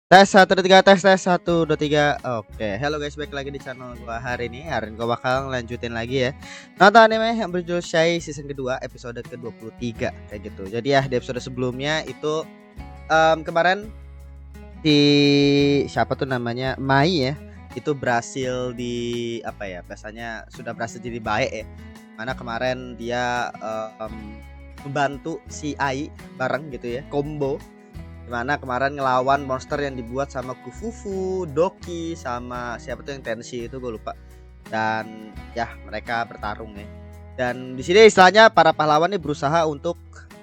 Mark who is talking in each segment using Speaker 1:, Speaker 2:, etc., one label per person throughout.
Speaker 1: Tes 1 2 3 tes 1 2 3. Oke, hello guys, balik lagi di channel gua hari ini. Hari ini gua bakal lanjutin lagi ya nonton anime yang berjudul Shy season kedua episode ke-23 kayak gitu. Jadi ya di episode sebelumnya itu kemarin di siapa tuh namanya Mai ya, itu berhasil di apa ya, biasanya sudah berhasil jadi baik ya. Mana kemarin dia membantu si Ai bareng gitu ya, combo. Dimana kemarin ngelawan monster yang dibuat sama Kufufu, Doki, sama siapa tuh yang Tenshi itu gue lupa. Dan ya mereka bertarung ya. Dan di sini istilahnya para pahlawan ini berusaha untuk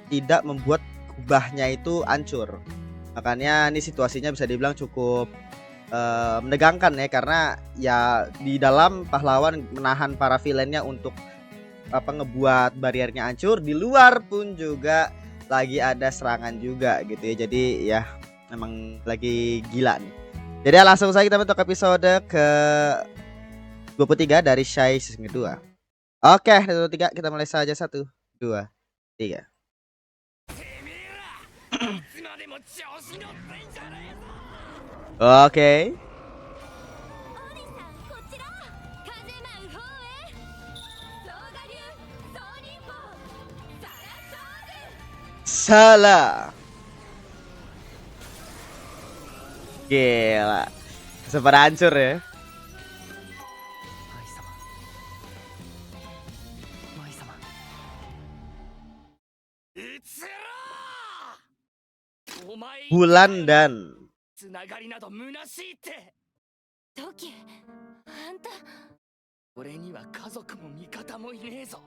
Speaker 1: tidak membuat kubahnya itu hancur. Makanya ini situasinya bisa dibilang cukup menegangkan ya, karena ya di dalam pahlawan menahan para villainnya untuk ngebuat bariernya hancur, di luar pun juga lagi ada serangan juga gitu ya. Jadi ya memang lagi gila nih. Jadi langsung saja kita bentuk episode ke 23 dari Shy season kedua. Oke, 1 2 3 kita mulai saja. 1 2 3. Oke. Salah. Gila. Sempat hancur ya. Bulan dan
Speaker 2: つながりなど虚しいって。
Speaker 3: トキ、あんた。
Speaker 2: 俺には家族も味方もいねえぞ。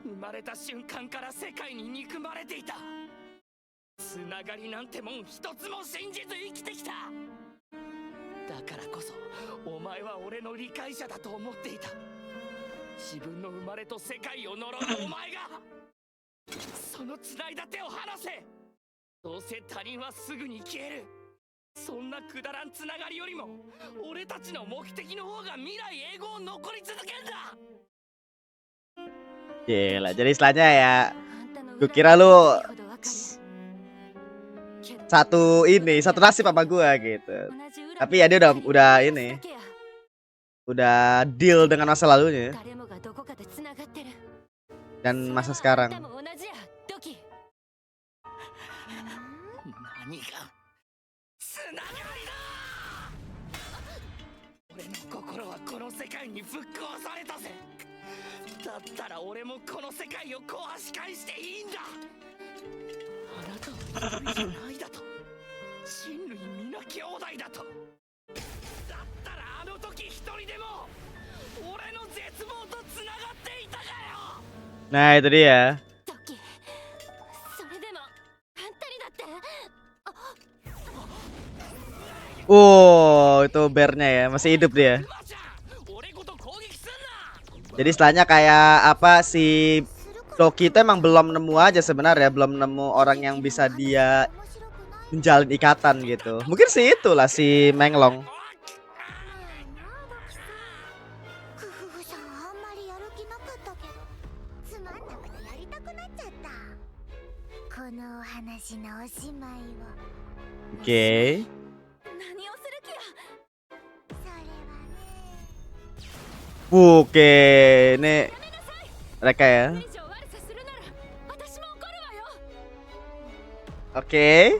Speaker 2: 生まれた瞬間から世界に憎まれていた。つながりなんてもん一つも信じず生きてきた。だからこそお前は俺の理解者だと思っていた。自分の生まれと世界を呪うお前がその繋いだ手を離せ。どうせ他人はすぐに消える。そんなくだらんつながりよりも俺たちの目的の方が未来永劫残り続けんだ。
Speaker 1: Gila, jadi istilahnya ya, gue kira lu satu nasib sama gua gitu. Tapi ya dia udah ini, udah deal dengan masa lalunya dan masa sekarang.
Speaker 2: 何がつながりだ。俺の心はこの世界にぶっ壊されたぜ。だったら俺もこの世界を壊し返していいんだ。あなたは一人じゃないだと。人類皆兄弟だと。だったらあの時一人でも俺の絶望とつながっていたかよ。
Speaker 1: Nah itu dia. Oh, itu bearnya ya, masih hidup dia. Jadi istilahnya kayak apa, si Doki itu emang belum nemu aja sebenarnya, belum nemu orang yang bisa dia menjalin ikatan gitu. Mungkin sih itulah si Menglong. Oke. Oke, ini mereka ya. Oke.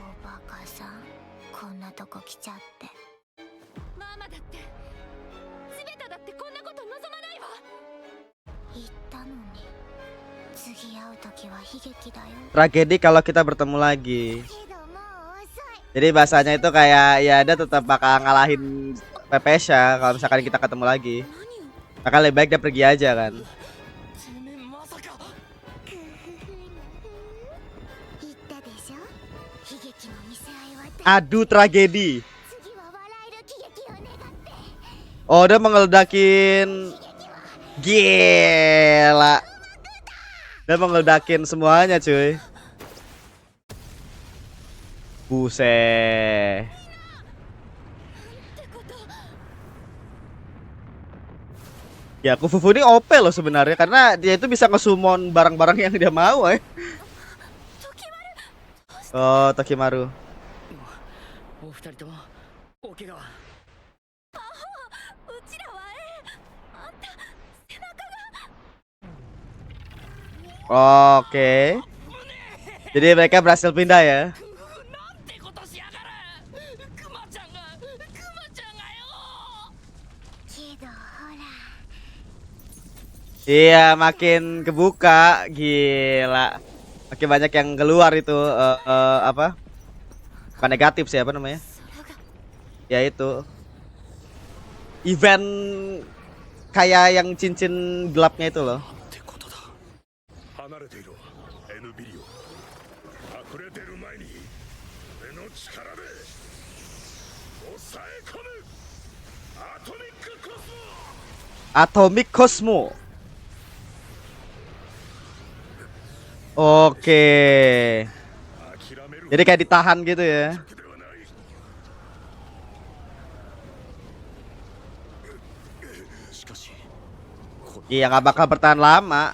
Speaker 1: Tragedi kalau kita bertemu lagi. Jadi bahasanya itu kayak ya dia tetap bakal ngalahin PPS ya kalau misalkan kita ketemu lagi. Maka lebih baik dia pergi aja kan. Aduh, tragedi. Oh, dia mengeledakin. Gila. Dia mengeledakin semuanya cuy. Buset. Ya Kufufu ini OP loh sebenarnya, karena dia itu bisa nge-summon barang-barang yang dia mau Oh, Tokimaru.
Speaker 2: お二人ともお怪我は。
Speaker 3: うちらはあんた背中が。
Speaker 1: Oke. Jadi mereka berhasil pindah ya.
Speaker 2: なんてことしやがる。クマちゃんがよ。
Speaker 3: けどほら
Speaker 1: Iya, makin kebuka, gila. Makin banyak yang keluar itu apa? Bukan negatif sih, apa namanya?
Speaker 3: 空が
Speaker 1: Ya itu event kayak yang cincin gelapnya itu loh.
Speaker 2: ってことだ。
Speaker 4: 離れていろエヌビリオ。隠れてる前に俺の力で抑え込むアトミックコスモ。
Speaker 1: Atomic Cosmo. Oke.
Speaker 4: 諦める
Speaker 1: Jadi kayak ditahan gitu ya.
Speaker 4: ではない。
Speaker 2: しかし
Speaker 1: Iya, nggak bakal bertahan lama.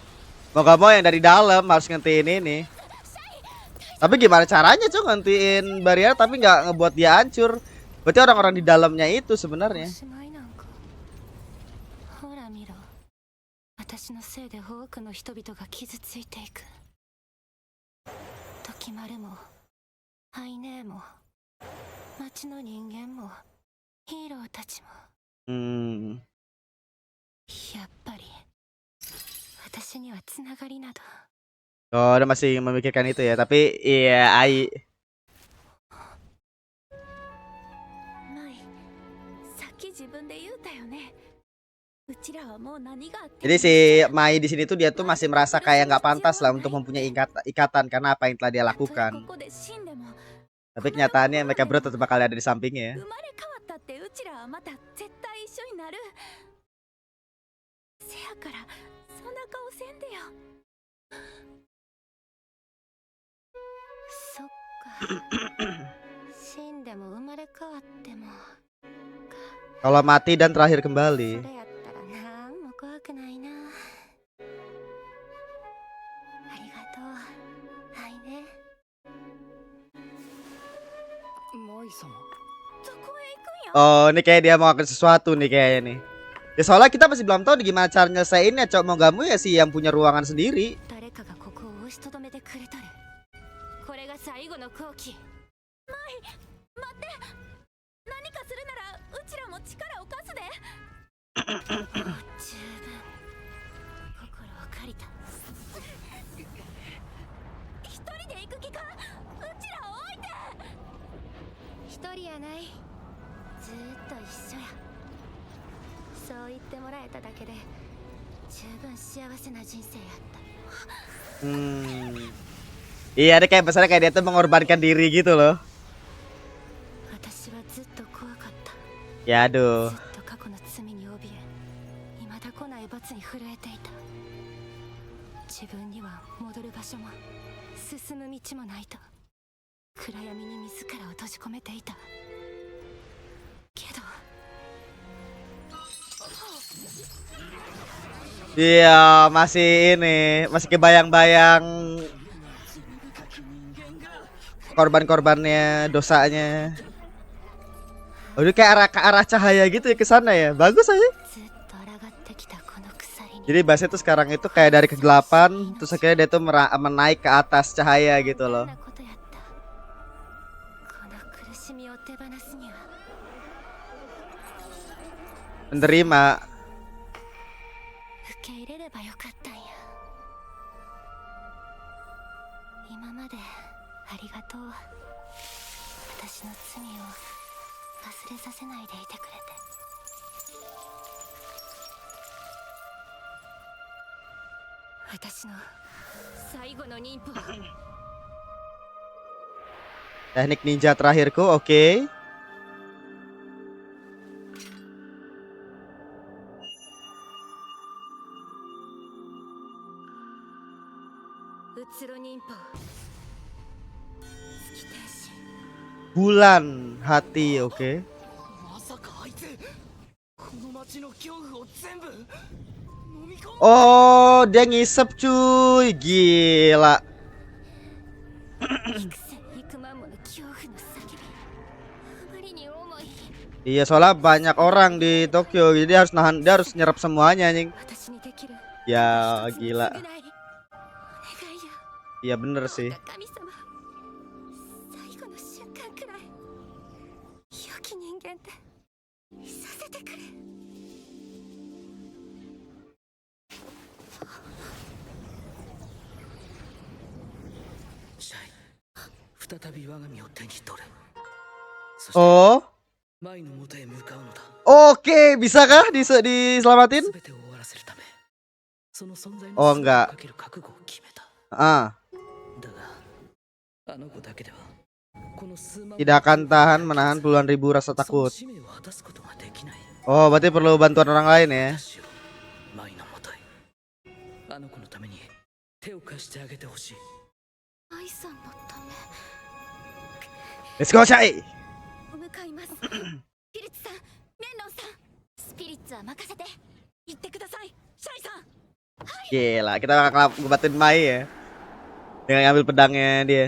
Speaker 1: Mau gak mau yang dari dalam harus ngentiin ini. Tapi gimana caranya cuy ngentiin barrier tapi nggak ngebuat dia hancur? Berarti orang-orang di dalamnya itu
Speaker 3: お
Speaker 1: sebenarnya.
Speaker 3: しまいなんか。ほら見ろ、私のせいで多くの人々が傷ついていく。時丸もハイネーも町の人間もヒーローたちも、
Speaker 1: Hmm.
Speaker 3: やっぱり私にはつながりなど。
Speaker 1: Oh, dia masih memikirkan itu ya. Tapi iya, Ai.
Speaker 3: 前さっき自分で言うたよね。うちらはもう何があっても
Speaker 1: Jadi si Mai di sini tuh dia tuh masih merasa kayak nggak pantas lah untuk mempunyai ikatan karena apa yang telah dia
Speaker 3: たとえ
Speaker 1: lakukan.
Speaker 3: ここで死んでも
Speaker 1: Tapi kenyataannya mereka berdua tetap bakal ada di sampingnya ya.
Speaker 3: 生まれ変わったってうちらはまた絶対一緒になる。せやからそんな顔せんでよ。そっか死んでも生まれ変わっても
Speaker 1: Kalau mati dan terakhir
Speaker 3: そ
Speaker 1: kembali.
Speaker 3: れやったらなんも怖くないな。ありがとうはいね。
Speaker 2: マイ様。
Speaker 3: どこへ行くんや。
Speaker 1: Oh, ini kayak dia mau ngelakuin sesuatu nih kayaknya nih. Ya soalnya kita masih belum tahu gimana cara nyelesainnya, Cok. Mau gak mau ya sih yang punya ruangan sendiri.
Speaker 3: 誰かがここを押しとどめてくれとる。これが最後の好機。マイ、待って。何かするならうちらも力を貸すで。もう十分心を借りた。一人で行く気か。うちらを置いて。一人やない、ずーっと一緒や。そう言ってもらえただけで十分幸せな人生やった。
Speaker 1: Iya, dia kayak pesannya kayak dia tuh mengorbankan diri gitu loh.
Speaker 3: 私はずっと怖かった。
Speaker 1: Ya
Speaker 3: ず
Speaker 1: aduh.
Speaker 3: っと過去の罪に怯え、未だ来ない罰に震えていた。自分には戻る場所も進む道もないと暗闇に自らを閉じ込めていた。けど
Speaker 1: Iya, masih ini, masih kebayang-bayang korban-korbannya, dosanya. Oh, ini kayak ke arah cahaya gitu ya ke sana ya. Bagus aja.
Speaker 3: ずっと抗ってきたこの鎖に
Speaker 1: Jadi bahasnya tuh sekarang itu kayak dari kegelapan terus akhirnya dia tuh menaik ke atas cahaya gitu
Speaker 3: ど
Speaker 1: loh.
Speaker 3: んなことやった。この苦しみを手放すには
Speaker 1: Menerima.
Speaker 3: 受け入れればよかったんや。今までありがとう。私の罪を忘れさせないでいてくれて。私の最後の妊婦は
Speaker 1: Teknik ninja terakhirku, oke.
Speaker 3: うつろ妊婦月天使
Speaker 1: Bulan hati, oke.
Speaker 2: まさかあいつこの町の恐怖を全部飲み込む。
Speaker 1: Oh, dia ngisep cuy. Gila.
Speaker 3: 幾千幾万もの恐怖の叫び
Speaker 1: Iya, soalnya banyak orang di Tokyo, jadi dia harus nahan, dia harus nyerap semuanya anjing.
Speaker 3: 私にできる
Speaker 1: Ya
Speaker 3: 一つの
Speaker 1: gila.
Speaker 3: 償いお願いよ
Speaker 1: Iya bener sih.
Speaker 3: 神様最後の瞬間くらい良き人間でさせてくれ
Speaker 2: シャイ再び我が身を手に取るそして
Speaker 1: Oh,
Speaker 2: 前の元へ向かうのだ
Speaker 1: oke, bisa kah diselamatin?
Speaker 2: 全てを終わらせるためその存在
Speaker 1: Oh
Speaker 2: の全てを
Speaker 1: enggak.
Speaker 2: かける覚悟を決めた
Speaker 1: Ah,
Speaker 2: だがあの子だけではこの数万
Speaker 1: tidak akan tahan menahan puluhan ribu rasa
Speaker 2: その
Speaker 1: takut.
Speaker 2: 使命を果たすことができない
Speaker 1: Oh, berarti perlu bantuan orang lain ya.
Speaker 2: 私を前の元へあの子のために手を貸してあげてほしい
Speaker 3: 愛さんのため
Speaker 1: Let's go, Chai.
Speaker 3: 向かいますピリッツさんメンロンさんスピリッツは任せて行ってくださいシャイさん
Speaker 1: Gila, kita bakal ngebatin Mai ya. Dengan ngambil pedangnya dia.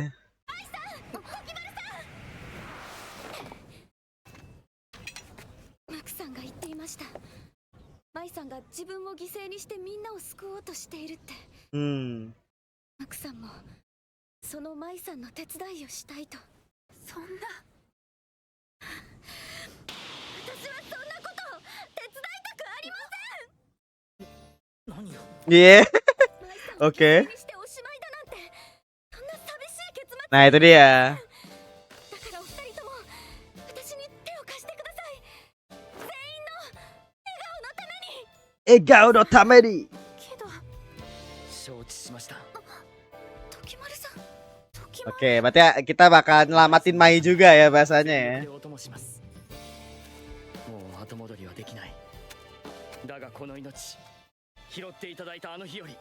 Speaker 3: マクさんが言っていましたマイさんが自分を犠牲にしてみんなを救おうとしているって
Speaker 1: Hmm.
Speaker 3: マクさんもそのマイさんの手伝いをしたいとそんな私はそんなことを手伝いたくありま
Speaker 2: 何よ
Speaker 1: Iya.
Speaker 3: せんマイさんを犠
Speaker 1: Oke.
Speaker 3: 牲にしておしまいだなんてそんな寂しい結末
Speaker 1: Nah, itu dia.
Speaker 3: だからお二人とも私に手を貸してください全員の笑顔のために
Speaker 1: Egao no tameri.
Speaker 3: けど
Speaker 2: 承知しました
Speaker 3: 時丸さん時丸
Speaker 1: Oke, berarti kita bakal nyelamatin Mai juga ya bahasanya ya.
Speaker 2: でお供しますもう後戻りはできないだがこの命拾っていただいたあの日より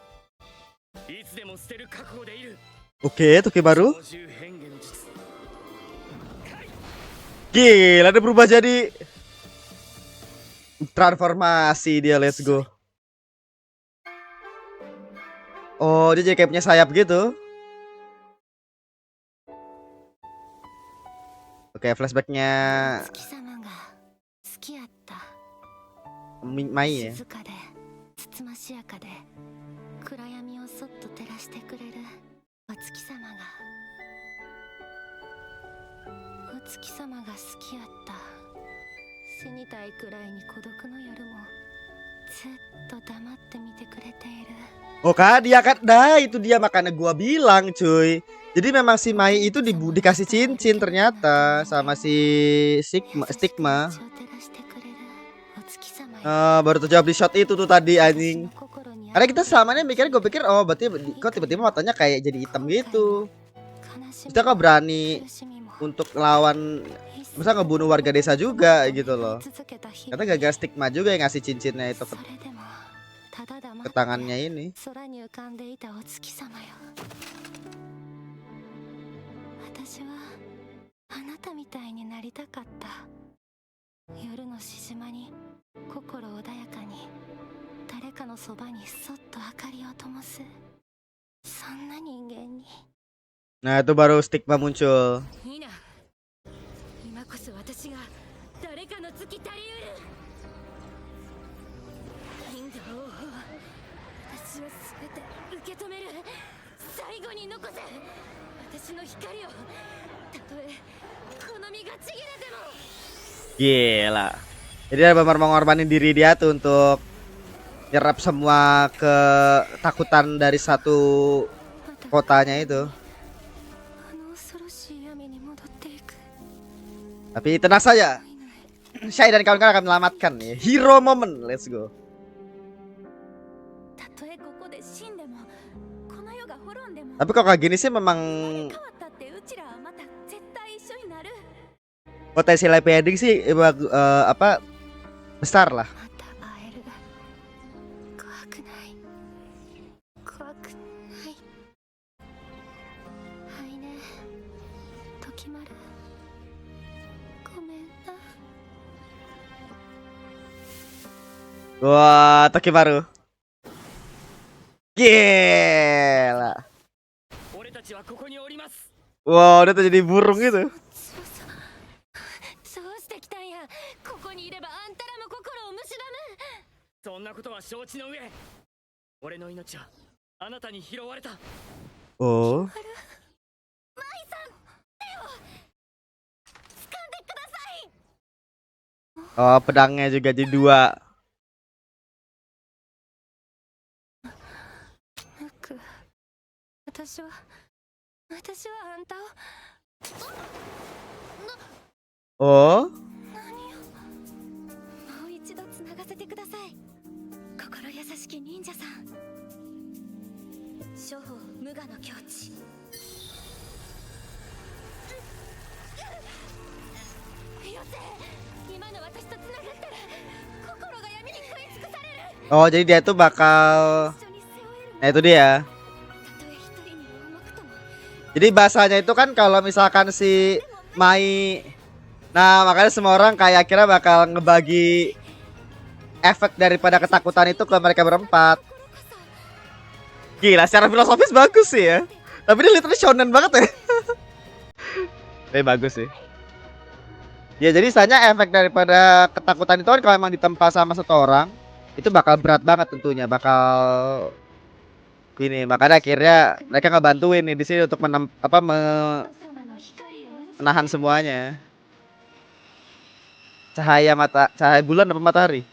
Speaker 2: いつでも捨てる覚悟でいる
Speaker 1: Oke, Toki baru.
Speaker 2: 超獣変化の術
Speaker 1: Gila, dia berubah jadi transformasi dia. Let's go. Oh, dia jadi kayak punya sayap gitu. Oke, flashbacknya
Speaker 3: 月様が好きやった
Speaker 1: Mai ya.
Speaker 3: 静かでつつましやかで暗闇をそっと照らしてくれるお月様がお月様が好きやった死にたいくらいに孤独の夜もずっと黙って見てくれている
Speaker 1: Oh kan dia kan, nah itu dia makanya gua bilang cuy. Jadi memang si Mai itu dikasih cincin ternyata sama si Stigma.
Speaker 3: 私を照らしてくれるお月様や
Speaker 1: Baru terjawab di shot itu tuh tadi anjing.
Speaker 3: 私の心に
Speaker 1: Karena kita selamanya mikirnya, gue pikir oh berarti kok tiba-tiba matanya kayak jadi hitam gitu.
Speaker 3: 悲しみ
Speaker 1: Kita kok berani
Speaker 3: 苦しみも
Speaker 1: untuk lawan, masa ngebunuh warga desa juga gitu loh.
Speaker 3: 続けた日
Speaker 1: Karena gagal Stigma juga yang ngasih cincinnya itu
Speaker 3: それでもただ黙
Speaker 1: ke
Speaker 3: って
Speaker 1: tangannya ini.
Speaker 3: 空に浮かんでいたお月様よ私はあなたみたいになりたかった夜のしじまに心穏やかに誰かのそばにそっと明かりを灯すそんな人間に
Speaker 1: Nah itu baru Stigma muncul.
Speaker 3: いいな今こそ私が誰かの月足りうるインド王私は全て受け止める最後に残せ私の光をたとえこの身がちぎれても
Speaker 1: Gila. Jadi dia benar mengorbanin diri dia tuh untuk nyerap semua ketakutan dari satu
Speaker 3: また
Speaker 1: kotanya itu.
Speaker 3: あの恐ろしい雨に戻っていく
Speaker 1: Tapi tenang saja,
Speaker 3: ない
Speaker 1: Shai dan kawan-kawan akan menyelamatkan ya. Hero moment, let's go.
Speaker 3: たとえここで死んでもこの世が滅んでも
Speaker 1: Tapi kalau kayak gini sih memang
Speaker 3: 変わったってうちらはまた絶対一緒になる
Speaker 1: potensi happy ending sih apa besar lah.
Speaker 3: また会える怖くない怖くないはいね時丸ごめんな
Speaker 1: Wah, Toki baru. Gila.
Speaker 2: 俺たちはここにおります
Speaker 1: Wow, udah tuh jadi burung gitu.
Speaker 3: そうそうそうしてきたんや怖
Speaker 2: は承知の上、俺の命はあなたに拾われた。
Speaker 1: Oh.
Speaker 3: マイさん、手を掴んでください。
Speaker 1: Oh, pedangnya juga jadi 2.
Speaker 3: 僕、私はあんたを
Speaker 1: Oh.
Speaker 3: 何を。もう一度つながせてください。心優しき忍者さん。処方無我の境地。よせ、今の私とつながったら心が闇に食い尽くされる。
Speaker 1: Oh, jadi dia tuh bakal
Speaker 3: 一緒に背負える。
Speaker 1: Nah, itu dia.
Speaker 3: たとえ一人に重くとも。
Speaker 1: Jadi bahasanya itu kan kalau misalkan si Mai. Nah, makanya semua orang kayak akhirnya bakal ngebagi efek daripada ketakutan itu ke mereka berempat. Gila, secara filosofis bagus sih ya. Tapi dia literally shonen banget ya. Tapi bagus sih. Ya, jadi misalnya efek daripada ketakutan itu kan kalau emang ditempa sama satu orang, itu bakal berat banget tentunya, bakal ini. Makanya akhirnya mereka ngebantuin nih di sini untuk menahan semuanya. Cahaya bulan apa matahari?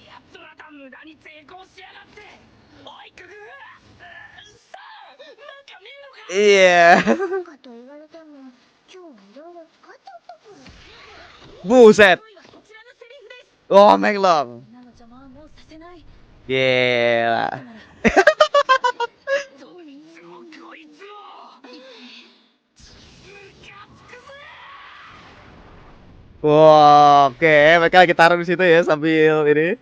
Speaker 2: やつらが無駄に抵抗しやがって。おいくぐさあ、なんかねえのか。
Speaker 1: Iya.
Speaker 3: かと言われても今日はいろいろ使っちゃったから。
Speaker 1: Buset.
Speaker 3: こちらのセリフです。
Speaker 1: Oh, Menglong.
Speaker 3: 女の邪魔はもうさせない。
Speaker 1: Gila.
Speaker 2: どいつもこいつも。ムカつくぜ。
Speaker 1: Wow, oke, mereka lagi taruh di situ ya sambil ini.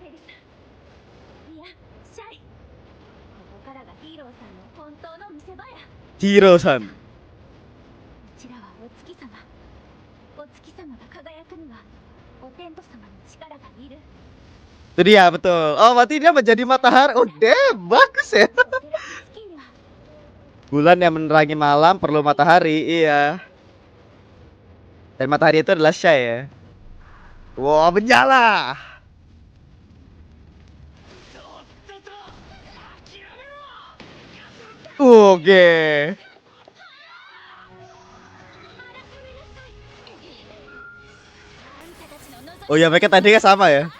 Speaker 3: エリさん、いや、シャイ。ここからがヒーローさんの本当の見せ場や。
Speaker 1: Hiro-san.
Speaker 3: うちらはお月様。お月様が輝くにはお天道様の力がいる。
Speaker 1: Itu dia betul. Oh, berarti dia menjadi matahari. Oh, damn, bagus ya.
Speaker 3: お寺の月には
Speaker 1: Bulan yang menerangi malam perlu matahari, iya. Dan matahari itu adalah Shai ya. Wow, menyala.
Speaker 2: とっとと諦めろ。
Speaker 1: Oke.
Speaker 3: あんたたちの望み
Speaker 1: Oh ya, mereka tadi kan sama ya.
Speaker 3: 私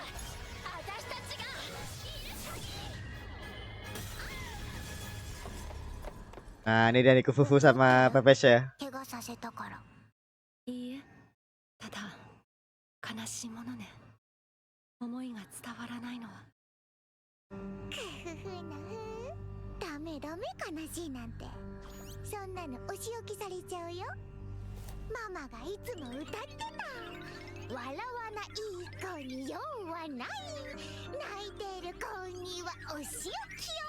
Speaker 3: たちがいる限り。
Speaker 1: Nah, ini dia nih Kufufu sama Pepes ya.
Speaker 3: 怪我させたから。いいえ、ただ悲しいものね。思いが伝わらないのは。くふふなふ。ダメダメ、悲しいなんて。そんなのお仕置きされちゃうよ。ママがいつも歌ってた。笑わない子に用はない。泣いてる子にはお仕置きよ。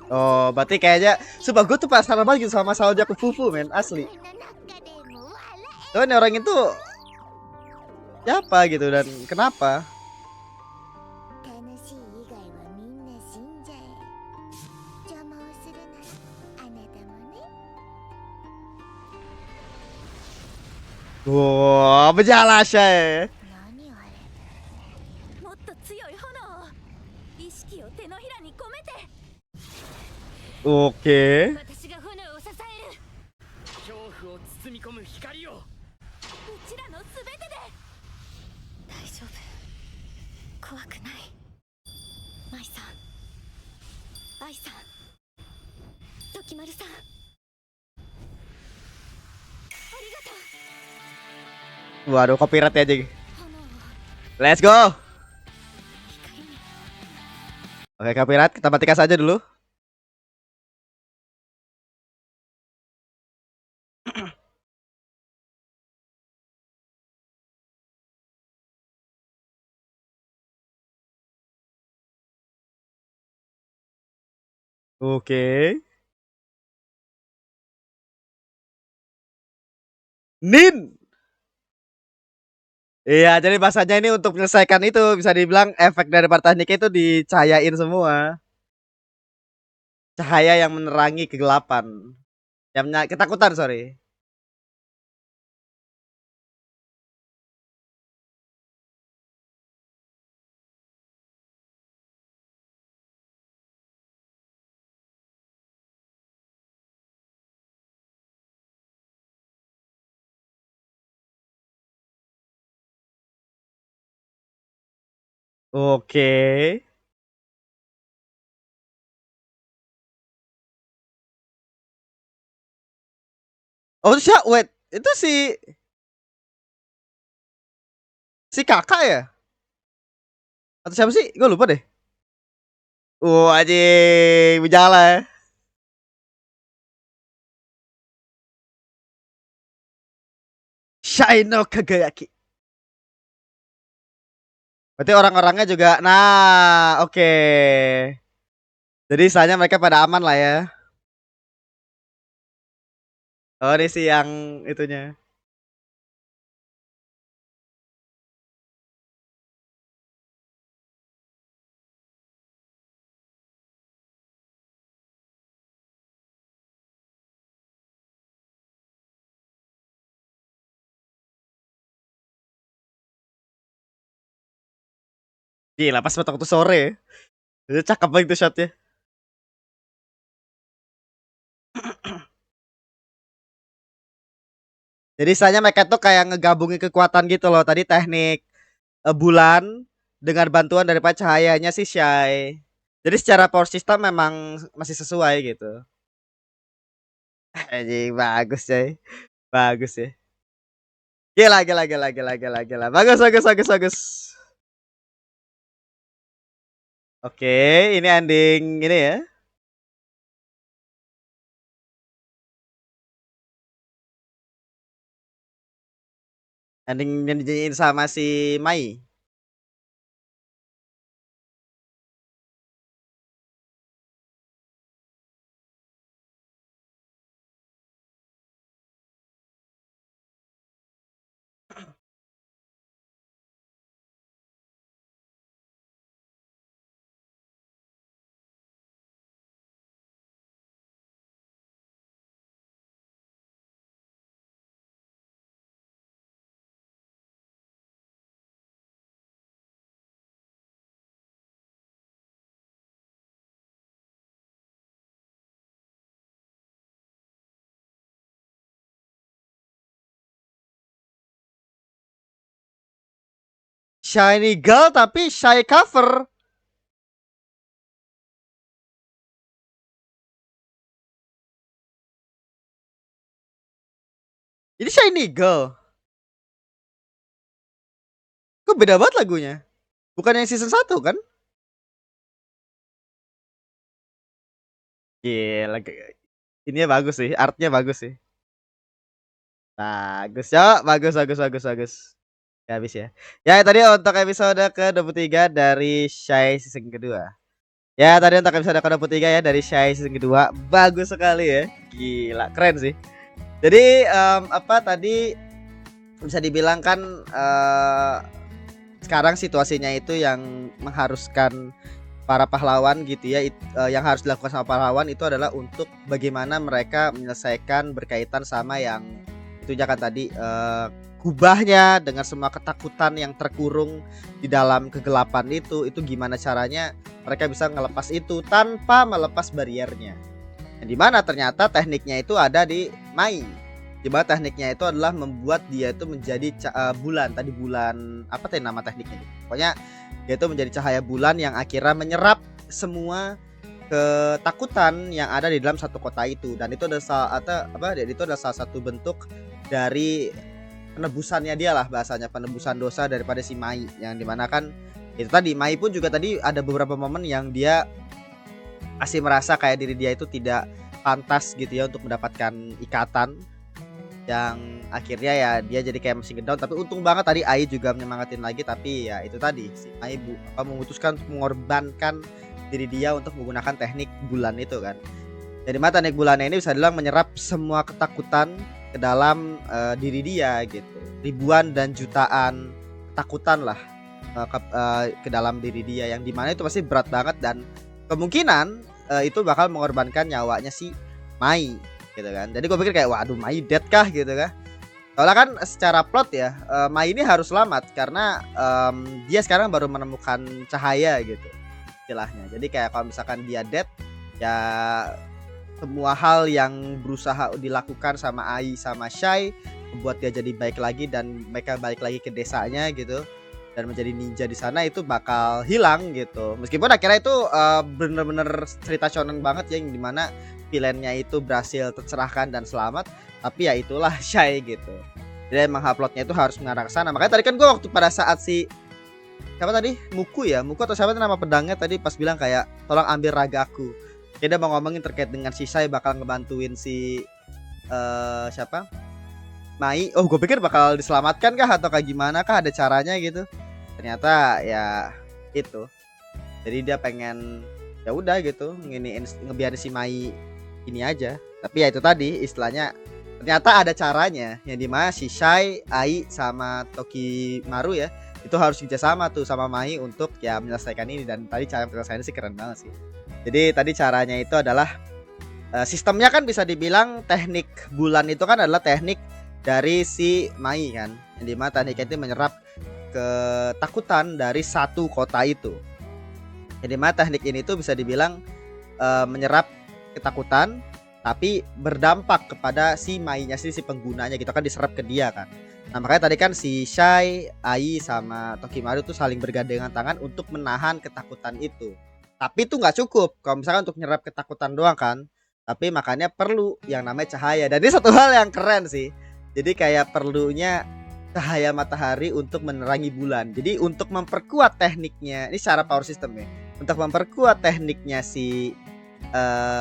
Speaker 1: Oh, berarti kayaknya sumpah gue tuh penasaran banget gitu sama Salja Kufufu, men, asli. Tuh ini orang itu siapa gitu dan kenapa?
Speaker 3: 楽しい以外はみんな死んじゃえ。邪魔をするならあなたもね。
Speaker 1: Wow, menyala Shai.
Speaker 3: 何あれ。もっと強い炎を。意識を手のひらに込めて。
Speaker 1: Oke.
Speaker 3: 私が炎を支える。
Speaker 2: 恐怖を包み込む光を。
Speaker 3: うちらのすべてで。大丈夫。怖くない。マイさん、アイさん、時丸さん。ありがとう。
Speaker 1: Waduh, copyright aja.
Speaker 3: 炎を
Speaker 1: Let's go.
Speaker 3: 光に。
Speaker 1: Oke, copyright kita matikan saja dulu. Oke. Nin. Iya, jadi bahasanya ini untuk menyelesaikan itu bisa dibilang efek dari teknik itu dicahayain semua. Cahaya yang menerangi kegelapan. Yang ketakutan, sorry. Oke. Oh, wait, itu si kakak ya? Atau siapa sih? Gue lupa deh. Anjing, berjalan ya. Shaino Kagayaki. Berarti orang-orangnya juga. Nah, oke. Jadi istilahnya mereka pada aman lah ya. Oh, ini sih yang itunya. Gila, pas waktu sore. Itu cakep banget tuh shotnya. Jadi istilahnya mereka tuh kayak ngegabungin kekuatan gitu loh. Tadi teknik bulan dengan bantuan daripada cahayanya si Shy. Jadi secara power system memang masih sesuai gitu. Anjing, bagus coy. Bagus ya. Gila, gila, gila, gila, gila, gila. Bagus, bagus, bagus, bagus. Oke, ini ending ini ya. Ending yang dinyanyiin sama si Mai. Shiny Girl tapi Shy cover. Ini Shiny Girl. Kok beda banget lagunya? Bukan yang season 1 kan? Gila. Ini bagus sih, artnya bagus sih. Bagus ya, bagus, bagus, bagus, bagus. Ya habis ya. Ya tadi untuk episode ke-23 dari Shy season kedua. Ya tadi untuk episode ke-23 ya dari Shy season kedua. Bagus sekali ya. Gila, keren sih. Jadi apa tadi bisa dibilang kan sekarang situasinya itu yang mengharuskan para pahlawan gitu ya, yang harus dilakukan sama pahlawan itu adalah untuk bagaimana mereka menyelesaikan berkaitan sama yang itu kan tadi kubahnya dengan semua ketakutan yang terkurung di dalam kegelapan itu gimana caranya mereka bisa ngelepas itu tanpa melepas bariernya. Yang dimana ternyata tekniknya itu ada di Mai. Coba tekniknya itu adalah membuat dia itu menjadi bulan. Tadi bulan apa tadi nama tekniknya? Pokoknya dia itu menjadi cahaya bulan yang akhirnya menyerap semua ketakutan yang ada di dalam satu kota itu. Dan itu adalah salah satu bentuk dari penebusannya dia lah, bahasanya penebusan dosa daripada si Mai. Yang dimana kan itu tadi Mai pun juga tadi ada beberapa momen yang dia masih merasa kayak diri dia itu tidak pantas gitu ya untuk mendapatkan ikatan, yang akhirnya ya dia jadi kayak masih ngedown. Tapi untung banget tadi Ai juga menyemangatin lagi, tapi ya itu tadi si Ai memutuskan untuk mengorbankan diri dia untuk menggunakan teknik bulan itu kan. Jadi mata teknik bulannya ini bisa dibilang menyerap semua ketakutan ke dalam diri dia gitu. Ribuan dan jutaan ketakutan lah ke dalam diri dia, yang dimana itu pasti berat banget dan kemungkinan itu bakal mengorbankan nyawanya si Mai gitu kan. Jadi gue pikir kayak waduh Mai dead kah gitu kan. Soalnya kan secara plot ya Mai ini harus selamat karena dia sekarang baru menemukan cahaya gitu istilahnya. Jadi kayak kalau misalkan dia dead ya semua hal yang berusaha dilakukan sama Ai sama Shy membuat dia jadi baik lagi dan mereka balik lagi ke desanya gitu. dan menjadi ninja di sana itu bakal hilang gitu. Meskipun akhirnya itu bener-bener cerita shonen banget ya, yang dimana villainnya itu berhasil tercerahkan dan selamat, tapi ya itulah Shai gitu. Jadi emang plotnya itu harus mengarah ke sana. Makanya tadi kan gue waktu pada saat si siapa tadi, Muku atau siapa itu nama pedangnya tadi, pas bilang kayak tolong ambil ragaku, dia mau ngomongin terkait dengan si Shai bakal ngebantuin si siapa, Mai. Oh gue pikir bakal diselamatkan kah atau kayak gimana kah, ada caranya gitu. Ternyata ya itu, jadi dia pengen ya udah gitu ngebiarin si Mai ini aja. Tapi ya itu tadi istilahnya, ternyata ada caranya, yang dimana si Shai, Ai sama Tokimaru ya itu harus kerjasama tuh sama Mai untuk ya menyelesaikan ini. Dan tadi cara penyelesaiannya sih keren banget sih. Jadi tadi caranya itu adalah sistemnya kan bisa dibilang teknik bulan itu kan adalah teknik dari si Mai kan, yang dimana tekniknya itu menyerap ketakutan dari satu kota itu. Jadi mana teknik ini tuh bisa dibilang menyerap ketakutan tapi berdampak kepada si Mai-nya si penggunanya gitu kan, diserap ke dia kan. Nah makanya tadi kan si Shai, Ai sama Tokimaru tuh saling bergandengan tangan untuk menahan ketakutan itu. Tapi itu nggak cukup kalau misalkan untuk menyerap ketakutan doang kan, tapi makanya perlu yang namanya cahaya. Dan ini satu hal yang keren sih. Jadi kayak perlunya cahaya matahari untuk menerangi bulan. Jadi untuk memperkuat tekniknya, ini secara power system ya, untuk memperkuat tekniknya si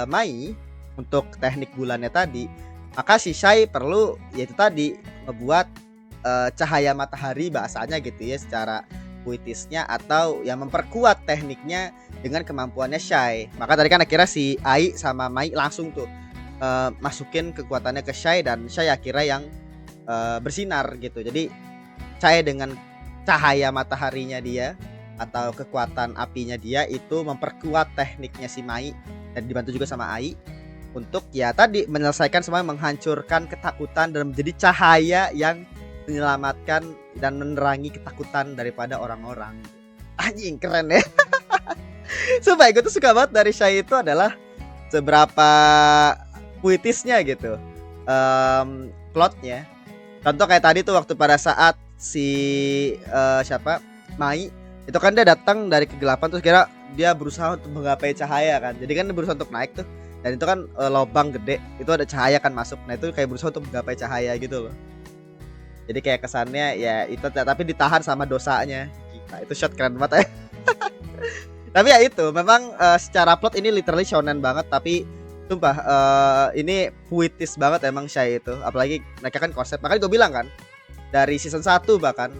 Speaker 1: Mai untuk teknik bulannya tadi, maka si Shai perlu yaitu tadi membuat cahaya matahari bahasanya gitu ya secara puitisnya, atau yang memperkuat tekniknya dengan kemampuannya Shai. Maka tadi kan akhirnya si Ai sama Mai langsung tuh masukin kekuatannya ke Shai, dan Shai akhirnya yang bersinar gitu. Jadi cahaya dengan cahaya mataharinya dia atau kekuatan apinya dia itu memperkuat tekniknya si Mai, dan dibantu juga sama Ai untuk ya tadi menyelesaikan semua, menghancurkan ketakutan dan menjadi cahaya yang menyelamatkan dan menerangi ketakutan daripada orang-orang. Anjing keren ya. Sumpah gue tuh suka banget dari Shai itu adalah seberapa puitisnya gitu plotnya. Contoh kayak tadi tuh waktu pada saat si siapa Mai itu kan dia datang dari kegelapan, terus kira dia berusaha untuk menggapai cahaya kan. Jadi kan dia berusaha untuk naik tuh, dan itu kan lubang gede, itu ada cahaya kan masuk. Nah itu kayak berusaha untuk menggapai cahaya gitu loh. Jadi kayak kesannya ya itu, tapi ditahan sama dosanya. Gila, itu shot keren banget ya. Tapi ya itu memang secara plot ini literally shonen banget, tapi sumpah ini puitis banget emang Shai itu. Apalagi mereka kan konsep, makanya gue bilang kan dari season 1 bahkan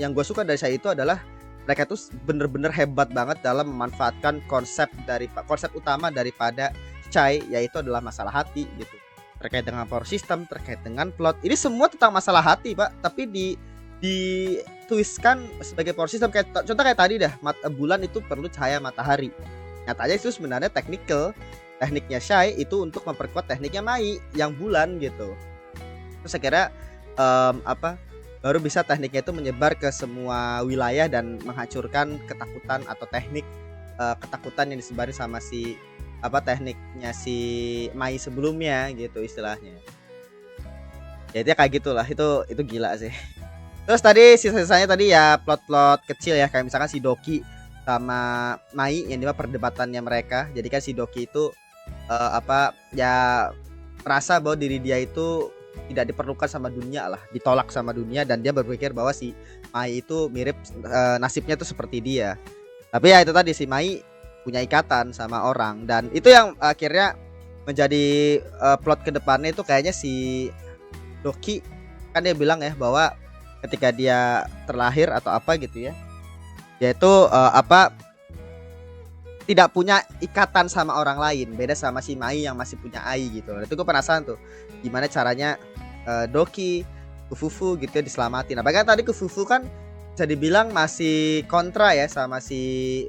Speaker 1: yang gue suka dari Shai itu adalah mereka tuh bener-bener hebat banget dalam memanfaatkan konsep utama daripada Shai, yaitu adalah masalah hati gitu. Terkait dengan power system, terkait dengan plot, ini semua tentang masalah hati pak, tapi di twistkan sebagai power system. Kayak contoh kayak tadi dah, bulan itu perlu cahaya matahari. Nyatanya itu sebenarnya tekniknya Shai itu untuk memperkuat tekniknya Mai yang bulan gitu. Terus akhirnya baru bisa tekniknya itu menyebar ke semua wilayah dan menghancurkan ketakutan atau teknik ketakutan yang disebarin sama si tekniknya si Mai sebelumnya gitu istilahnya. Ya itu kayak gitulah, itu gila sih. Terus tadi sisa-sisanya tadi ya plot-plot kecil ya, kayak misalkan si Doki sama Mai yang dimana perdebatannya mereka. Jadi kan si Doki itu ya merasa bahwa diri dia itu tidak diperlukan sama dunia lah, ditolak sama dunia, dan dia berpikir bahwa si Mai itu mirip nasibnya tuh seperti dia. Tapi ya itu tadi, si Mai punya ikatan sama orang, dan itu yang akhirnya menjadi plot kedepannya itu kayaknya si Doki kan dia bilang ya bahwa ketika dia terlahir atau apa gitu ya, dia itu tidak punya ikatan sama orang lain, beda sama si Mai yang masih punya Ai gitu. Itu gue penasaran tuh gimana caranya Doki, Kufufu gitu ya diselamatin. Nah bahkan tadi Kufufu kan bisa dibilang masih kontra ya sama si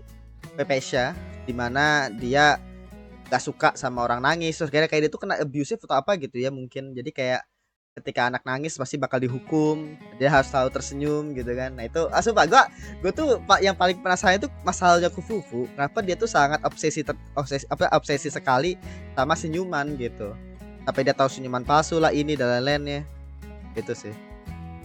Speaker 1: Pepesha, dimana dia gak suka sama orang nangis. Terus kayak dia tuh kena abusive atau apa gitu ya mungkin. Jadi kayak ketika anak nangis pasti bakal dihukum, dia harus selalu tersenyum gitu kan. Nah itu sumpah gue tuh yang paling penasaran itu masalahnya Kufufu, kenapa dia tuh sangat obsesi sekali sama senyuman gitu. Sampai dia tahu senyuman palsu lah ini dan lain-lainnya gitu sih.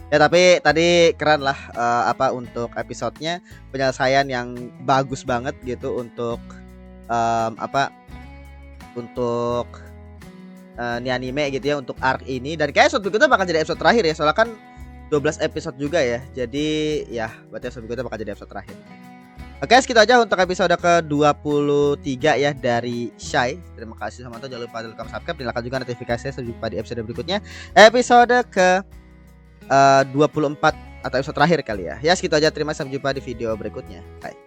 Speaker 1: Ya tapi tadi keren lah apa untuk episodenya, penyelesaian yang bagus banget gitu untuk apa untuk ini anime gitu ya, untuk arc ini. Dan kayak episode berikutnya bakal jadi episode terakhir ya, soalnya kan 12 episode juga ya. Jadi ya berarti episode berikutnya bakal jadi episode terakhir. Oke, segitu aja untuk episode ke-23 ya dari Shy. Terima kasih sama teman, jangan lupa like, subscribe, nyalakan juga notifikasinya. Sampai jumpa di episode berikutnya, episode ke 24 atau episode terakhir kali ya. Ya segitu aja, terima kasih, sampai jumpa di video berikutnya. Bye.